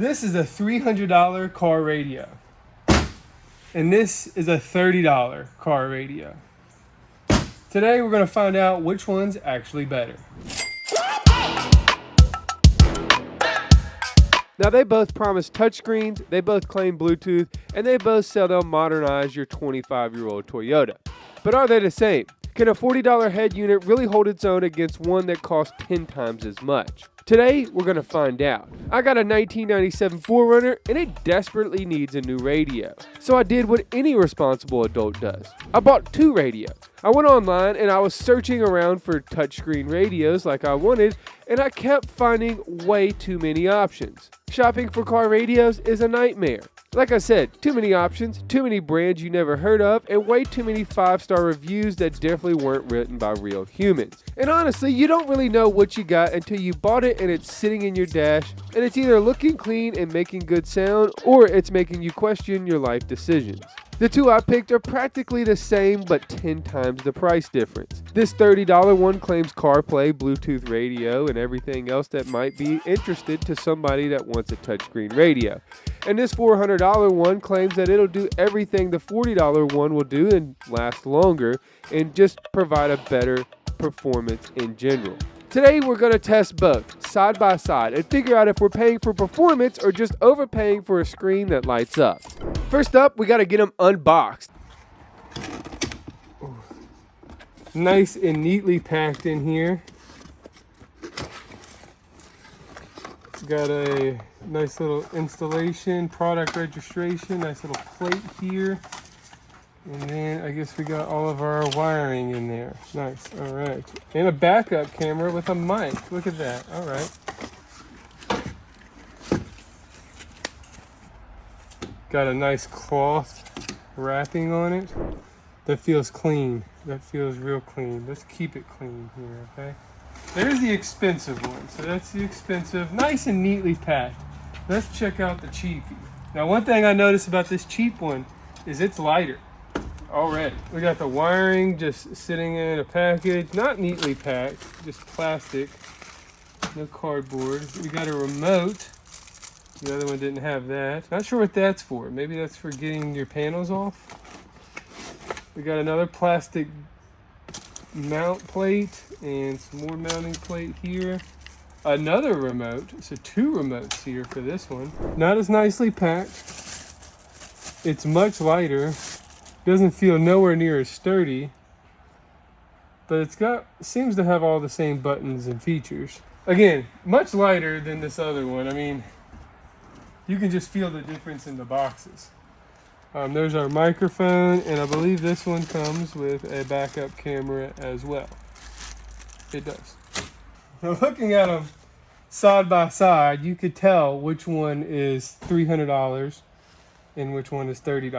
This is a $300 car radio. And this is a $30 car radio. Today we're going to find out which one's actually better. Now they both promise touchscreens, they both claim Bluetooth, and they both sell they'll modernize your 25-year-old Toyota. But are they the same? Can a $40 head unit really hold its own against one that costs 10 times as much? Today, we're going to find out. I got a 1997 4Runner and it desperately needs a new radio. So I did what any responsible adult does. I bought 2 radios. I went online and I was searching around for touchscreen radios like I wanted, and I kept finding way too many options. Shopping for car radios is a nightmare. Like I said, too many options, too many brands you never heard of, and way too many 5-star reviews that definitely weren't written by real humans. And honestly, you don't really know what you got until you bought it and it's sitting in your dash, and it's either looking clean and making good sound, or it's making you question your life decisions. The 2 I picked are practically the same, but 10 times the price difference. This $30 one claims CarPlay, Bluetooth radio, and everything else that might be interested to somebody that wants a touchscreen radio. And this $400 one claims that it'll do everything the $40 one will do and last longer, and just provide a better performance in general. Today we're going to test both, side by side, and figure out if we're paying for performance or just overpaying for a screen that lights up. First up, we got to get them unboxed. Nice and neatly packed in here. Got a nice little installation, product registration, nice little plate here. And then I guess we got all of our wiring in there. Nice, all right. And a backup camera with a mic. Look at that, all right. Got a nice cloth wrapping on it. That feels clean. That feels real clean. Let's keep it clean here, okay? There's the expensive one. So that's the expensive, nice and neatly packed. Let's check out the cheapie. Now one thing I noticed about this cheap one is it's lighter. Already. We got the wiring just sitting in a package, not neatly packed, just plastic, no cardboard. We got a remote. The other one didn't have that. Not sure what that's for. Maybe that's for getting your panels off. We got another plastic mount plate and some more mounting plate here. Another remote, so 2 remotes here for this one. Not as nicely packed. It's much lighter. Doesn't feel nowhere near as sturdy, but it's got, seems to have all the same buttons and features. Again, much lighter than this other one. I mean, you can just feel the difference in the boxes. There's our microphone, and I believe this one comes with a backup camera as well. It does. Now looking at them side by side, you could tell which one is $300 and which one is $30.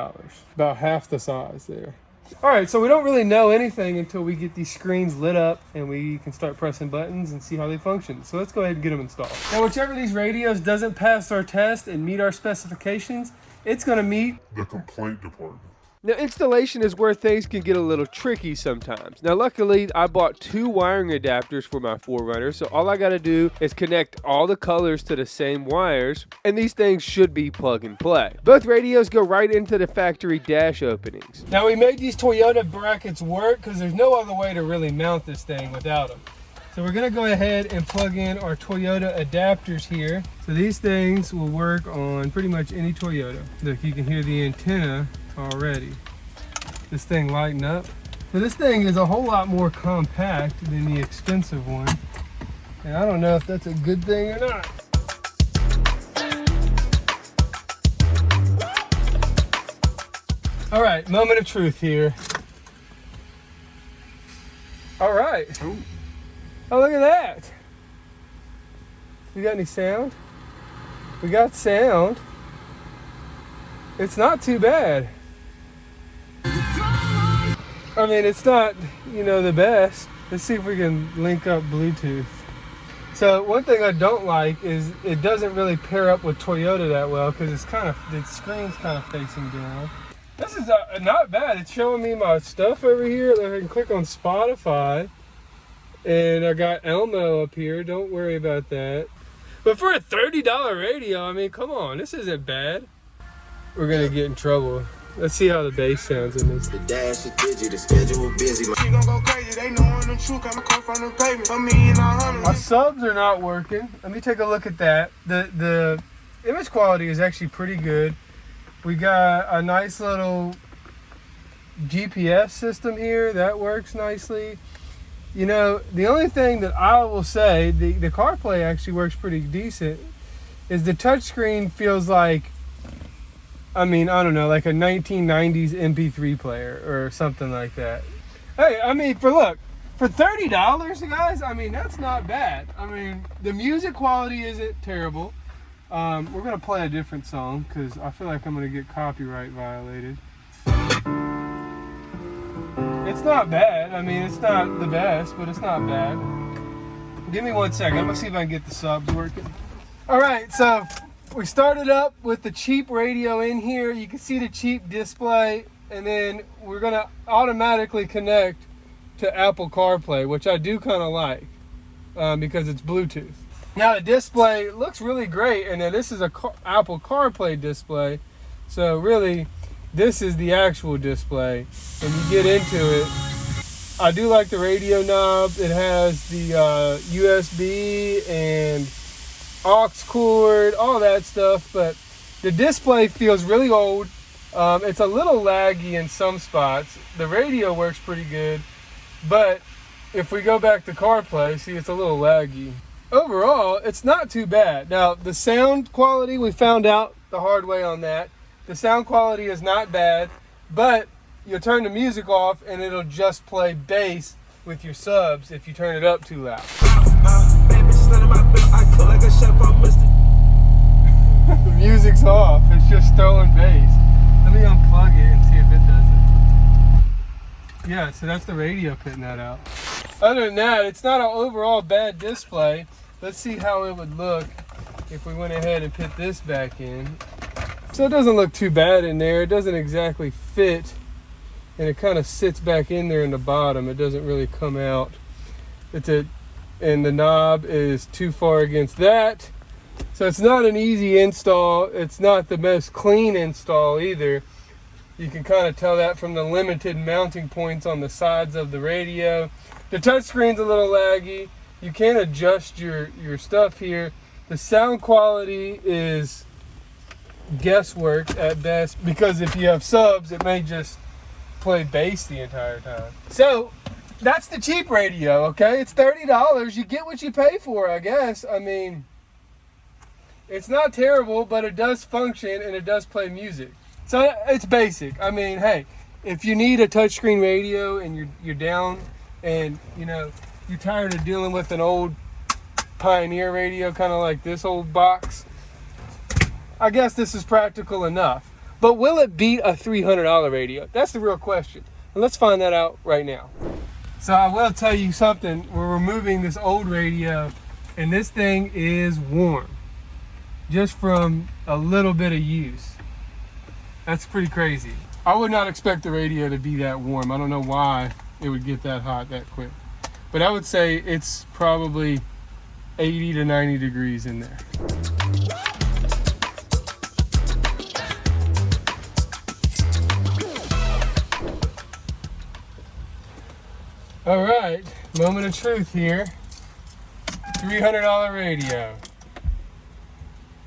About half the size there. All right, so we don't really know anything until we get these screens lit up and we can start pressing buttons and see how they function. So let's go ahead and get them installed. Now, whichever of these radios doesn't pass our test and meet our specifications, it's gonna meet the complaint department. Now, installation is where things can get a little tricky sometimes. Now, luckily, I bought 2 wiring adapters for my 4Runner, so all I gotta do is connect all the colors to the same wires, and these things should be plug and play. Both radios go right into the factory dash openings. Now, we made these Toyota brackets work because there's no other way to really mount this thing without them. So we're gonna go ahead and plug in our Toyota adapters here. So these things will work on pretty much any Toyota. Look, you can hear the antenna already. This thing lighting up. So this thing is a whole lot more compact than the expensive one. And I don't know if that's a good thing or not. All right, moment of truth here. All right. Ooh. Oh, look at that. We got any sound? We got sound. It's not too bad. I mean, it's not, you know, the best. Let's see if we can link up Bluetooth. So one thing I don't like is it doesn't really pair up with Toyota that well because it's kind of, the screen's kind of facing down. This is not bad. It's showing me my stuff over here. I can click on Spotify. And I got Elmo up here. Don't worry about that. But for a $30 radio, I mean, come on, this isn't bad. We're gonna get in trouble. Let's see how the bass sounds in this. The dash is digi, the schedule busy. She gon' go crazy, they knowin' the truth, I'ma come from the pavement. My subs are not working. Let me take a look at that. The image quality is actually pretty good. We got a nice little GPS system here that works nicely. You know, the only thing that I will say, the CarPlay actually works pretty decent, is the touchscreen feels like, I mean, I don't know, like a 1990s MP3 player or something like that. Hey, I mean, for $30, guys, I mean, that's not bad. I mean, the music quality isn't terrible. We're going to play a different song because I feel like I'm going to get copyright violated. It's not bad. I mean, it's not the best, but it's not bad. Give me 1 second. I'm going to see if I can get the subs working. All right, so we started up with the cheap radio in here. You can see the cheap display, and then we're going to automatically connect to Apple CarPlay, which I do kind of like because it's Bluetooth. Now the display looks really great, and then this is a Apple CarPlay display, so really this is the actual display. When you get into it, I do like the radio knob. It has the USB and aux cord, all that stuff, but the display feels really old. It's a little laggy in some spots. The radio works pretty good, but if we go back to CarPlay, see, it's a little laggy. Overall, it's not too bad. Now, the sound quality, we found out the hard way on that. The sound quality is not bad, but you'll turn the music off and it'll just play bass with your subs if you turn it up too loud. The music's off. It's just throwing bass. Let me unplug it and see if it does it. Yeah, so that's the radio putting that out. Other than that, it's not an overall bad display. Let's see how it would look if we went ahead and put this back in. So it doesn't look too bad in there. It doesn't exactly fit, and it kind of sits back in there in the bottom. It doesn't really come out. And the knob is too far against that. So it's not an easy install. It's not the most clean install either. You can kind of tell that from the limited mounting points on the sides of the radio. The touchscreen's a little laggy. You can adjust your stuff here. The sound quality is guesswork at best, because if you have subs, it may just play bass the entire time. So that's the cheap radio, okay? It's $30. You get what you pay for, I guess. I mean, it's not terrible, but it does function and it does play music. So it's basic. I mean, hey, if you need a touchscreen radio and you're down and, you know, you're tired of dealing with an old Pioneer radio, kind of like this old box, I guess this is practical enough. But will it beat a $300 radio? That's the real question. And let's find that out right now. So I will tell you something. We're removing this old radio, and this thing is warm just from a little bit of use. That's pretty crazy. I would not expect the radio to be that warm. I don't know why it would get that hot that quick. But I would say it's probably 80 to 90 degrees in there. All right, moment of truth here. $300 radio.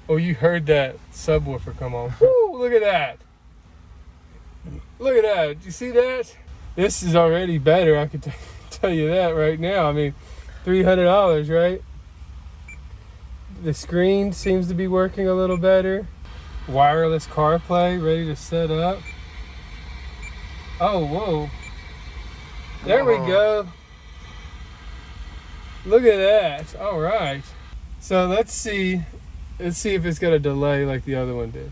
Oh, you heard that subwoofer come on. Woo, look at that. Look at that. Did you see that? This is already better. I could tell you that right now. I mean, $300, right? The screen seems to be working a little better. Wireless CarPlay ready to set up. Oh, whoa. There we go. Look at that. All right. So let's see if it's got a delay like the other one did.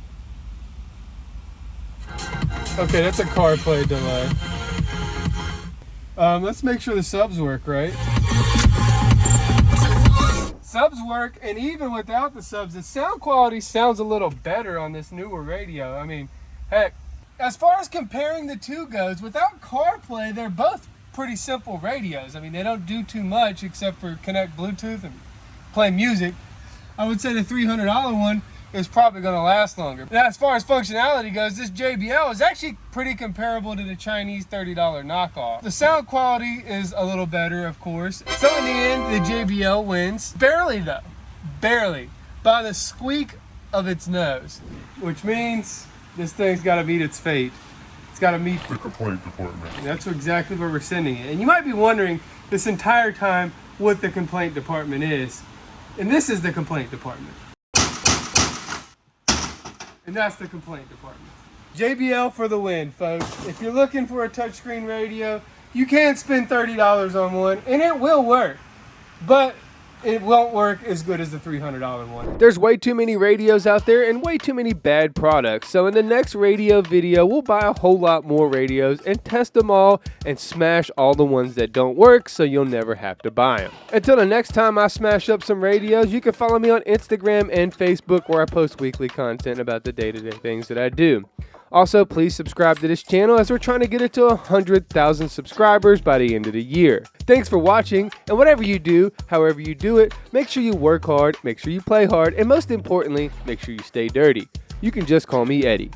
Okay, that's a CarPlay delay. Let's make sure the subs work, right? Subs work, and even without the subs, the sound quality sounds a little better on this newer radio. I mean, heck, as far as comparing the two goes, without CarPlay, they're both pretty simple radios. I mean, they don't do too much except for connect Bluetooth and play music. I would say the $300 one is probably going to last longer. Now, as far as functionality goes, this JBL is actually pretty comparable to the Chinese $30 knockoff. The sound quality is a little better, of course. So in the end, the JBL wins. Barely though, barely, by the squeak of its nose, which means this thing's got to meet its fate. It's got to meet the complaint department. That's exactly where we're sending it. And you might be wondering this entire time what the complaint department is. And this is the complaint department. And that's the complaint department. JBL for the win, folks. If you're looking for a touchscreen radio, you can spend $30 on one, and it will work. But it won't work as good as the $300 one. There's way too many radios out there and way too many bad products. So in the next radio video, we'll buy a whole lot more radios and test them all and smash all the ones that don't work so you'll never have to buy them. Until the next time I smash up some radios, you can follow me on Instagram and Facebook where I post weekly content about the day-to-day things that I do. Also, please subscribe to this channel as we're trying to get it to 100,000 subscribers by the end of the year. Thanks for watching, and whatever you do, however you do it, make sure you work hard, make sure you play hard, and most importantly, make sure you stay dirty. You can just call me Eddie.